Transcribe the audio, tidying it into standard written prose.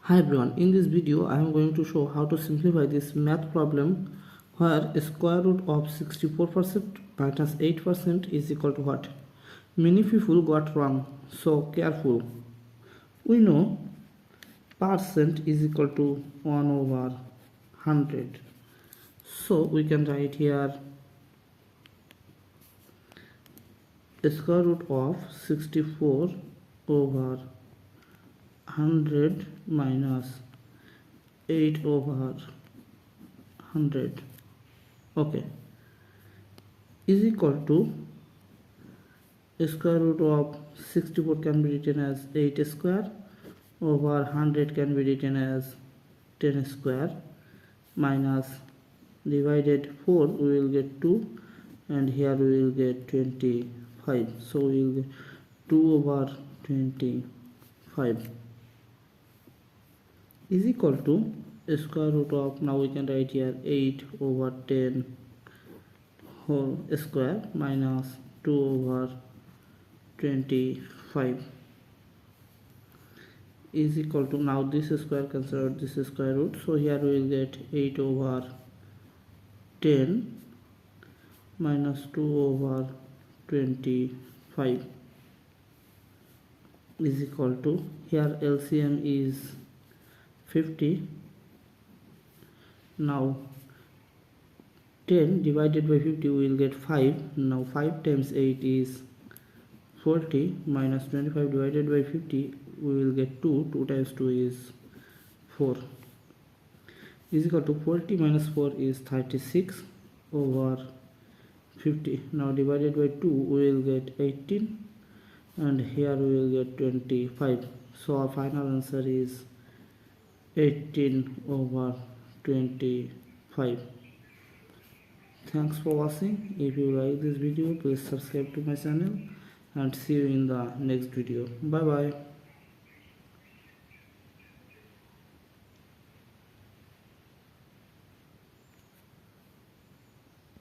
Hi everyone, in this video I am going to show how to simplify this math problem where square root of 64% minus 8% is equal to what? Many people got wrong, so careful. We know percent is equal to 1 over 100. So we can write here square root of 64 over 100 minus 8 over 100, okay, is equal to square root of 64 can be written as 8 square over 100 can be written as 10 square minus divided 4 we will get 2 and here we will get 25, so we will get 2 over 25 is equal to square root of, now we can write here 8 over 10 whole square minus 2 over 25 is equal to, now this square cancel out this square root, so here we will get 8 over 10 minus 2 over 25 is equal to, here LCM is 50. Now 10 divided by 50 we will get 5. Now 5 times 8 is 40 minus 25 divided by 50 we will get 2. 2 times 2 is 4 is equal to 40 minus 4 is 36 over 50. Now divided by 2 we will get 18 and here we will get 25. So our final answer is 18 over 25. Thanks for watching. If you like this video, please subscribe to my channel and see you in the next video. Bye bye.